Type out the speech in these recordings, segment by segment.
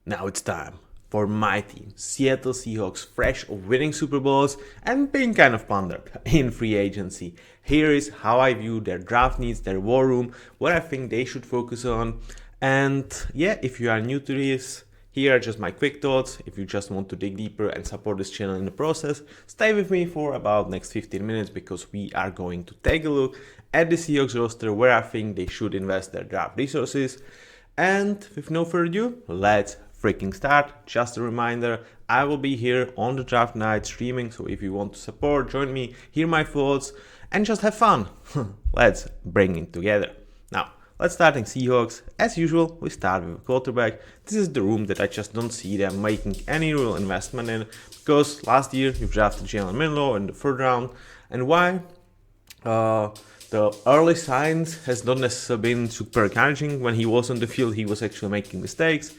Now it's time for my team, Seattle Seahawks, fresh of winning Super Bowls and being kind of pondered in free agency. Here is how I view their draft needs, their war room, what I think they should focus on. And yeah, if you are new to this, here are just my quick thoughts. If you just want to dig deeper and support this channel in the process, stay with me for about next 15 minutes because we are going to take a look at the Seahawks roster, where I think they should invest their draft resources. And with no further ado, let's freaking start. Just a reminder, I will be here on the draft night streaming, so if you want to support, join me, hear my thoughts, and just have fun. Let's bring it together. Now, let's start in Seahawks. As usual, we start with a quarterback. This is the room that I just don't see them making any real investment in, because last year you drafted GMaty-NFL in the third round. And why? The early signs has not necessarily been super encouraging. When he was on the field, he was actually making mistakes,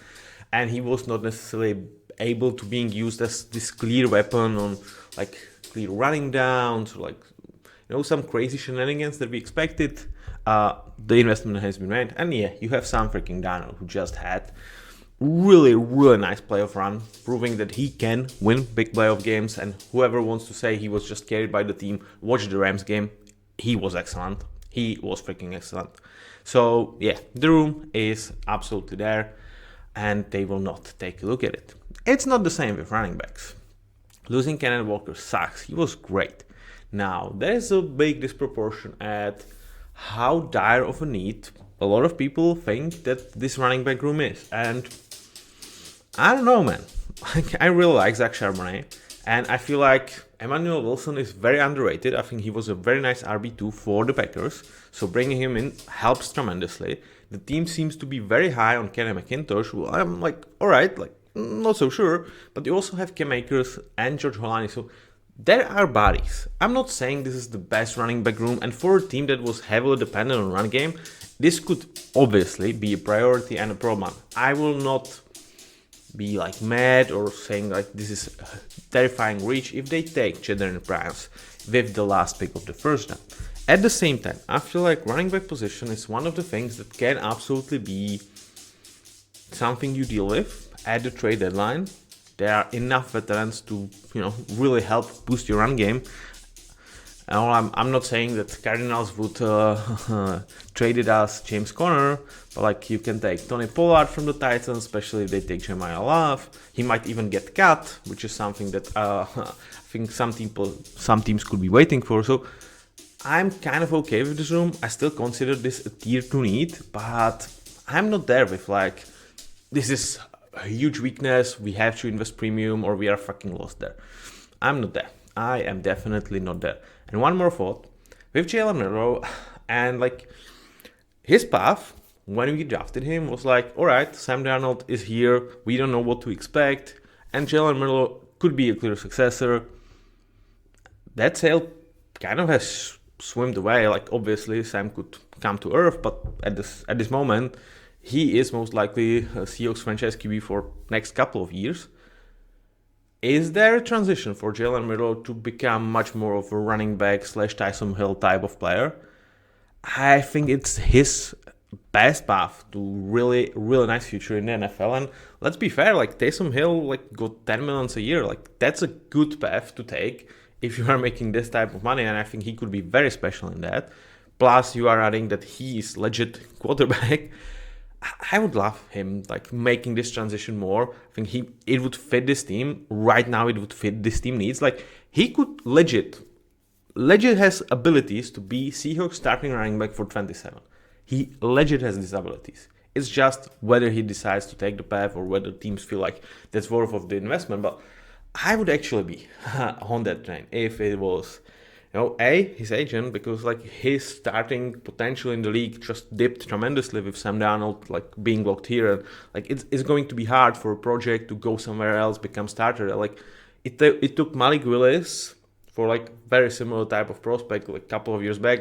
and he was not necessarily able to being used as this clear weapon on like clear running downs or some crazy shenanigans that we expected. The investment has been made, and yeah, you have Sam freaking Darnold, who just had really nice playoff run, proving that he can win big playoff games. And whoever wants to say he was just carried by the team, watch the Rams game. He was excellent. He was freaking excellent. So yeah, the room is absolutely there, and they will not take a look at it. It's not the same with running backs. Losing Kenneth Walker sucks. He was great. Now, there is a big disproportion at how dire of a need a lot of people think that this running back room is. And I don't know, man. I really like Zach Charbonnet, and I feel like Emmanuel Wilson is very underrated. I think he was a very nice RB2 for the Packers, so bringing him in helps tremendously. The team seems to be very high on Kenny McIntosh, who I'm like, alright, not so sure, but you also have Cam Akers and George Holani, so there are bodies. I'm not saying this is the best running back room, and for a team that was heavily dependent on run game, this could obviously be a priority and a problem. I will not be mad or saying this is a terrifying reach if they take Jadarian Price with the last pick of the first round. At the same time, I feel like running back position is one of the things that can absolutely be something you deal with at the trade deadline. There are enough veterans to really help boost your run game. I'm not saying that Cardinals would traded us James Conner, but you can take Tony Pollard from the Titans, especially if they take Jeremiah Love. He might even get cut, which is something that I think some teams could be waiting for. So I'm kind of okay with this room. I still consider this a tier 2 need, but I'm not there with this is a huge weakness, we have to invest premium, or we are fucking lost there. I'm not there. I am definitely not there. And one more thought, with Jalen Milroe, and his path when we drafted him was alright, Sam Darnold is here, we don't know what to expect, and Jalen Milroe could be a clear successor. That sail kind of has swimmed away. Obviously Sam could come to earth, but at this moment he is most likely a Seahawks franchise QB for next couple of years. Is there a transition for Jalen Milroe to become much more of a running back / Taysom Hill type of player? I think it's his best path to really nice future in the NFL. And let's be fair, Taysom Hill got $10 million a year. That's a good path to take if you are making this type of money, and I think he could be very special in that. Plus, you are adding that he is legit quarterback. I would love him making this transition more. I think it would fit this team. Right now it would fit this team needs. He could legit has abilities to be Seahawks starting running back for 27. He legit has these abilities. It's just whether he decides to take the path or whether teams feel like that's worth of the investment. But I would actually be on that train if it was his agent, because his starting potential in the league just dipped tremendously with Sam Darnold being locked here, and it's going to be hard for a project to go somewhere else, become starter. It took Malik Willis for very similar type of prospect a couple of years back,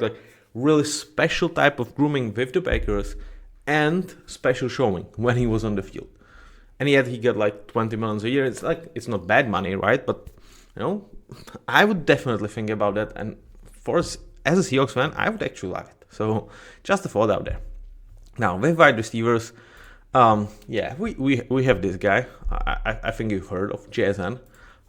really special type of grooming with the Packers and special showing when he was on the field, and yet he got $20 million a year. It's not bad money, right? But I would definitely think about that, and as a Seahawks fan, I would actually love it. So just a thought out there. Now, with wide receivers, Yeah, we have this guy. I think you've heard of JSN,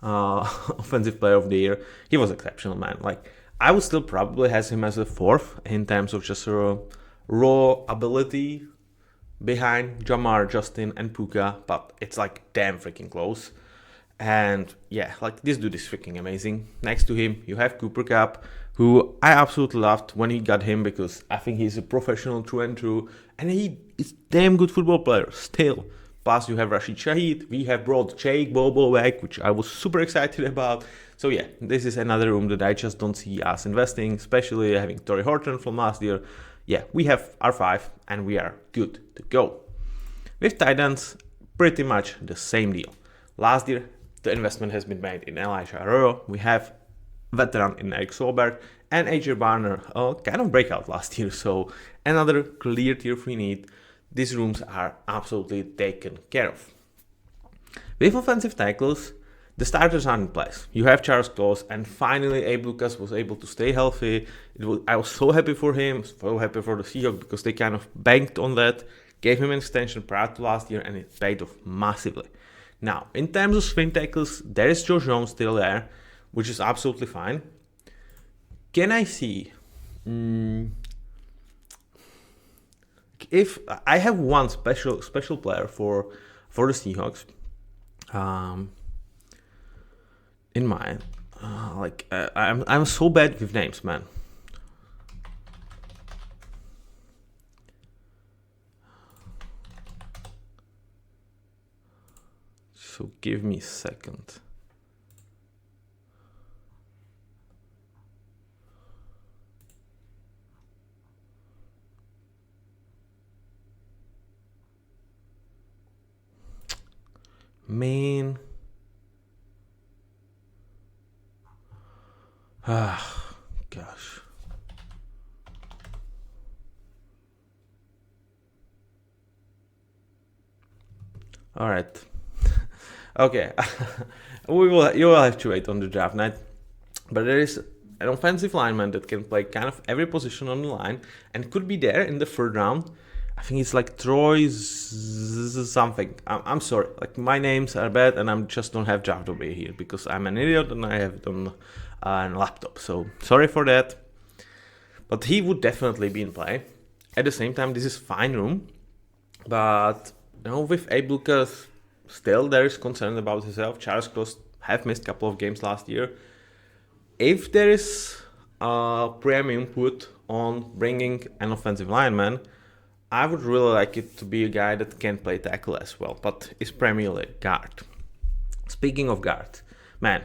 Offensive Player of the Year. He was exceptional, man. Like, I would still probably have him as a fourth in terms of just raw ability behind Jamar, Justin, and Puka, but it's like damn freaking close. And yeah, like this dude is freaking amazing. Next to him, you have Cooper Cup, who I absolutely loved when he got him because I think he's a professional through and through, and he is damn good football player still. Plus, you have Rashid Shaheed. We have brought Jake Bobo back, which I was super excited about. So yeah, this is another room that I just don't see us investing, especially having Torrey Horton from last year. Yeah, we have R5 and we are good to go. With tight ends, pretty much the same deal. Last year, the investment has been made in Elijah Arroyo. We have veteran in Eric Solberg and AJ Barner, kind of breakout last year. So another clear tier 3 need. These rooms are absolutely taken care of. With offensive tackles, the starters are in place. You have Charles Claus, and finally Abe Lucas was able to stay healthy. I was so happy for him, so happy for the Seahawks because they kind of banked on that, gave him an extension prior to last year, and it paid off massively. Now, in terms of swing tackles, there is Josh Jones still there, which is absolutely fine. Can I see... if I have one special player for the Seahawks in mind, I'm so bad with names, man. So give me a second. Man. Ah, gosh. All right. Okay. You will have to wait on the draft night. But there is an offensive lineman that can play kind of every position on the line and could be there in the third round. I think it's like something. I'm sorry. Like, my names are bad and I just don't have draft over here because I'm an idiot and I have it on a laptop. So sorry for that. But he would definitely be in play. At the same time, this is fine room. But with Abe Lucas, still there is concern about himself. Charles Cross have missed a couple of games last year. If there is a premium put on bringing an offensive lineman, I would really like it to be a guy that can play tackle as well, but is primarily guard. Speaking of guard, man,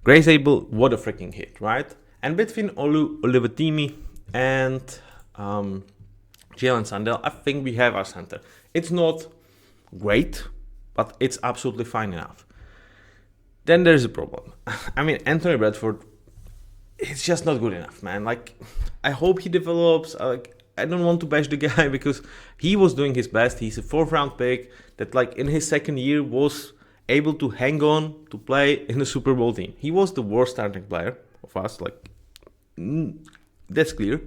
Grace Abel, what a freaking hit, right? And between Olivatimi and Jalen Sandell, I think we have our center. It's not great, but it's absolutely fine enough. Then there's a problem. I mean, Anthony Bradford, it's just not good enough, man. Like, I hope he develops. I don't want to bash the guy because he was doing his best. He's a 4th round pick that, like, in his second year was able to hang on to play in the Super Bowl team. He was the worst starting player of us, like, that's clear.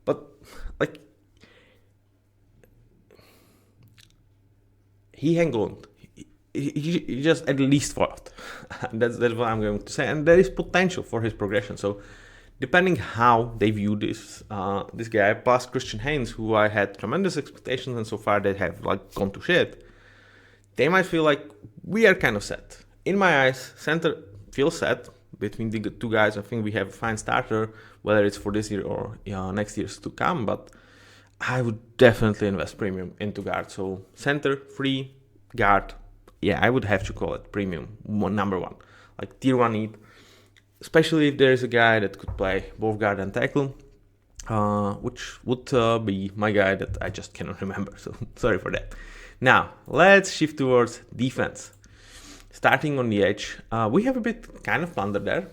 But, like, he hang on. He just at least fought. That's what I'm going to say. And there is potential for his progression. So, depending how they view this guy, plus Christian Haynes, who I had tremendous expectations and so far they have like gone to shit, they might feel like we are kind of set. In my eyes, center feels set between the two guys. I think we have a fine starter, whether it's for this year or next years to come. But I would definitely invest premium into guard. So center, free, guard. Yeah, I would have to call it premium number one, like tier 1 need. Especially if there is a guy that could play both guard and tackle, which would be my guy that I just cannot remember, so sorry for that. Now, let's shift towards defense. Starting on the edge, we have a bit kind of plunder there,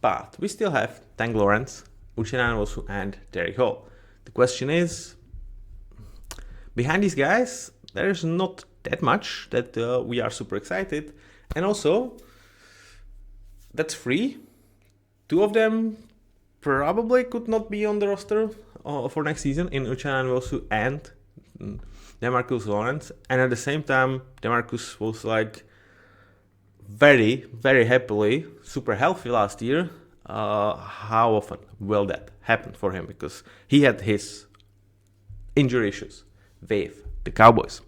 but we still have Tank Lawrence, Uchenna Nwosu, and Derek Hall. The question is, behind these guys, there is not that much that we are super excited, and also, that's free. 2 of them probably could not be on the roster for next season in Uchenna Nwosu and DeMarcus Lawrence, and at the same time, DeMarcus was like very, very happily super healthy last year. How often will that happen for him? Because he had his injury issues with the Cowboys.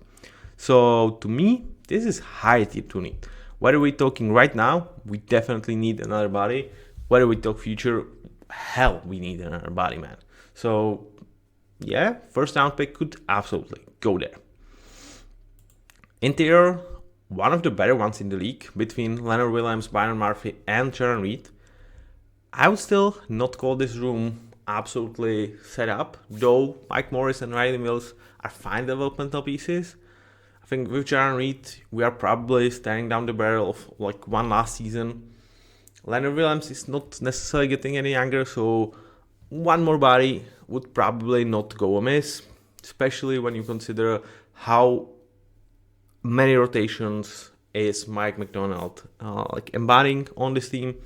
So to me, this is high tier to need. Whether we're talking right now, we definitely need another body. Whether we talk future, hell, we need another body, man. So yeah, first round pick could absolutely go there. Interior, one of the better ones in the league between Leonard Williams, Byron Murphy, and Jaron Reed. I would still not call this room absolutely set up, though Mike Morris and Riley Mills are fine developmental pieces. I think with Jaron Reed, we are probably staring down the barrel of like one last season. Leonard Williams is not necessarily getting any younger, so one more body would probably not go amiss, especially when you consider how many rotations is Mike McDonald like embodying on this team.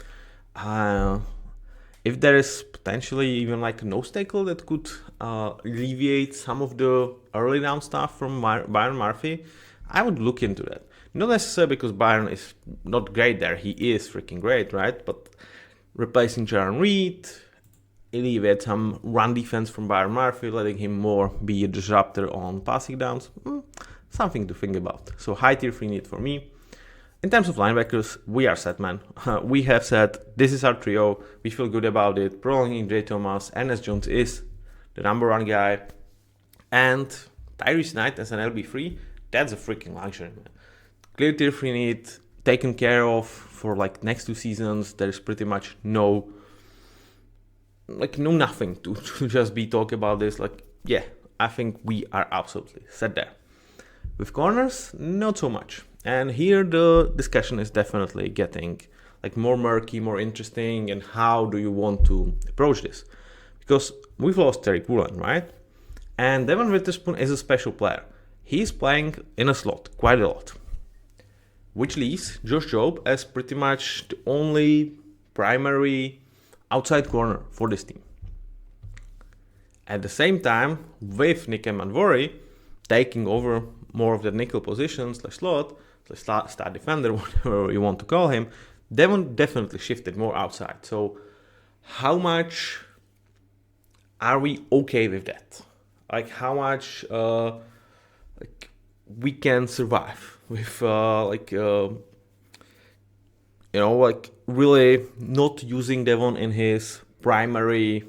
If there is potentially even like a nose tackle that could alleviate some of the early down stuff from Byron Murphy, I would look into that. Not necessarily because Byron is not great there, he is freaking great, right? But replacing Jaron Reed, alleviate some run defense from Byron Murphy, letting him more be a disruptor on passing downs, something to think about. So high tier 3 need for me. In terms of linebackers, we are set, man. We have said this is our trio. We feel good about it. Prolonging J. Thomas, Ernest Jones is the number one guy. And Tyrese Knight as an LB3, that's a freaking luxury, man. Clear tier 3 need, taken care of for like next 2 seasons. There's pretty much no nothing to just be talking about this. Like, yeah, I think we are absolutely set there. With corners, not so much. And here the discussion is definitely getting like more murky, more interesting, and how do you want to approach this? Because we've lost Terry Woolen, right? And Devon Witherspoon is a special player. He's playing in a slot quite a lot, which leaves Josh Jobe as pretty much the only primary outside corner for this team. At the same time, with Nick Emanvori taking over more of the nickel positions, slot, star defender, whatever you want to call him, Devon definitely shifted more outside. So how much are we okay with that? Like how much we can survive with really not using Devon in his primary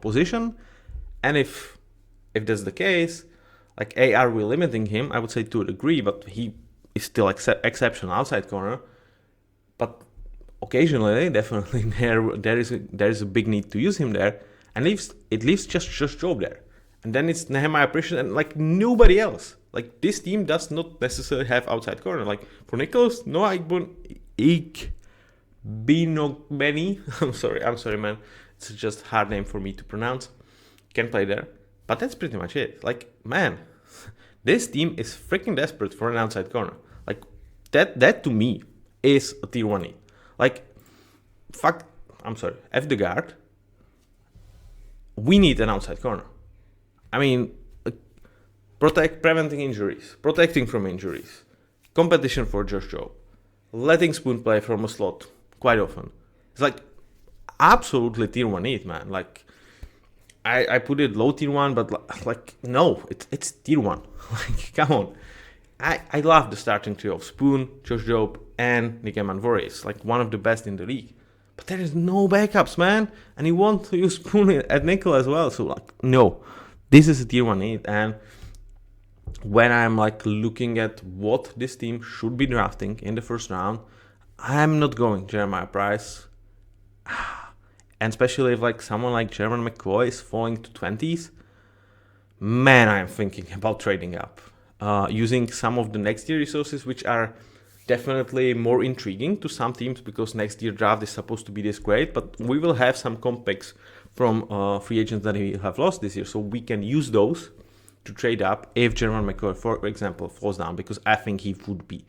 position? And if that's the case, like are we limiting him? I would say to a degree, but he is still exceptional outside corner. But occasionally, definitely there is a big need to use him there, and it leaves just Jobe there, and then it's Nehemiah Pritchett and like nobody else. Like this team does not necessarily have outside corner. Like for Nicholas, Noah Igbinogbeni, I'm sorry, man. It's just a hard name for me to pronounce. Can play there, but that's pretty much it. Like man, this team is freaking desperate for an outside corner. Like that to me is a tier 1 need. Like F the guard. We need an outside corner. I mean, preventing injuries, protecting from injuries, competition for Josh Jobe, letting Spoon play from a slot quite often. It's like absolutely tier 1 need, man. Like I put it low tier 1, but like no, it's tier 1. Like come on. I love the starting trio of Spoon, Josh Jobe, and Nick Emanvori. It's like one of the best in the league. But there is no backups, man. And you want to use Spoon at nickel as well. So like no, this is a tier 1 need. And when I'm like looking at what this team should be drafting in the first round, I'm not going Jeremiah Price. And especially if like someone like Jeremy McCoy is falling to 20s, man, I'm thinking about trading up. Using some of the next year resources, which are definitely more intriguing to some teams because next year draft is supposed to be this great, but we will have some comp picks from free agents that we have lost this year, so we can use those to trade up if Jeremy McCoy, for example, falls down, because I think he would be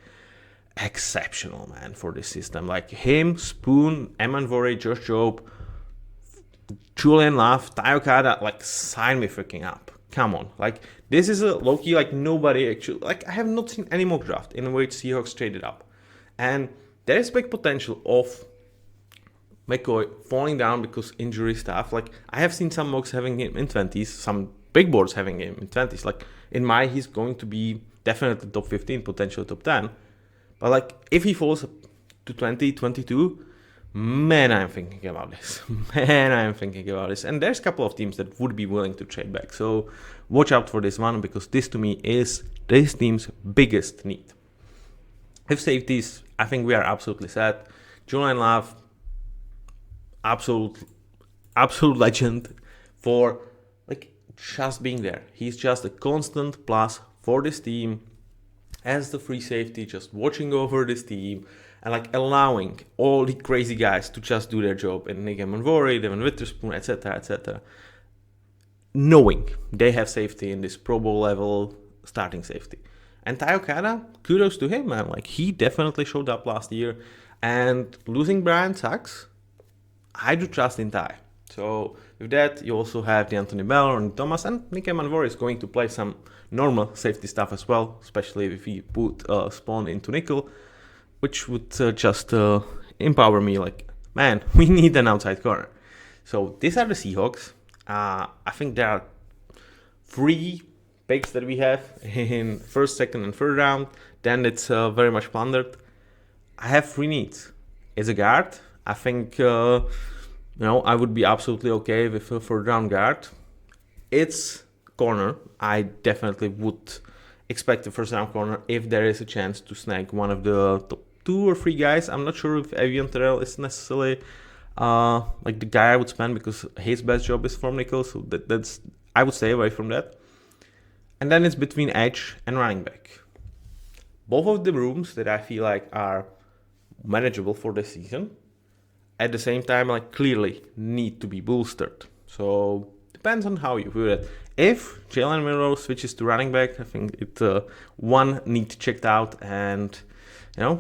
exceptional, man, for this system. Like him, Spoon, Emanvori, Josh Jobe, Julian Love, Ty Okada, like sign me freaking up. come on. Like, this is a low-key, like, nobody actually, like, I have not seen any mock draft in which Seahawks traded up. And there is big potential of McCoy falling down because injury stuff. Like, I have seen some mocks having him in 20s, some big boards having him in 20s. Like, in my, he's going to be definitely top 15, potential top 10. But, like, if he falls to 20, 22, man, I'm thinking about this. And there's a couple of teams that would be willing to trade back. So watch out for this one, because this to me is this team's biggest need. If safeties, I think we are absolutely set. Julian Love, absolute legend for like just being there. He's just a constant plus for this team as the free safety, just watching over this team and like allowing all the crazy guys to just do their job, and Nick Manvori, Devin Witherspoon, etc., knowing they have safety in this Pro Bowl level starting safety. And Ty Okada, kudos to him, man. Like, he definitely showed up last year, and losing Brian sucks. I do trust in Ty. So with that, you also have the Anthony Bell and Thomas, and Nick Manvori is going to play some normal safety stuff as well, especially if he put Spawn into nickel, which would just empower me. Like, man, we need an outside corner. So these are the Seahawks. I think there are 3 picks that we have in first, second, and third round. Then it's very much plundered. I have 3 needs. As a guard, I think I would be absolutely okay with a third round guard. It's corner. I definitely would expect a first round corner if there is a chance to snag one of the top 2 or 3 guys. I'm not sure if Avion Terrell is necessarily like the guy I would spend, because his best job is from nickel, so that's I would stay away from that. And then it's between edge and running back. Both of the rooms that I feel like are manageable for this season, at the same time, like, clearly need to be bolstered. So depends on how you put it. If Jalen Milroe switches to running back, I think it one need checked out, and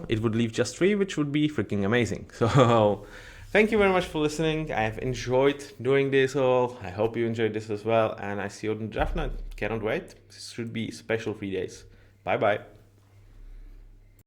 it would leave just 3, which would be freaking amazing. So thank you very much for listening. I have enjoyed doing this all. I hope you enjoyed this as well, and I see you on the draft night. Cannot wait. This should be special 3 days. Bye bye.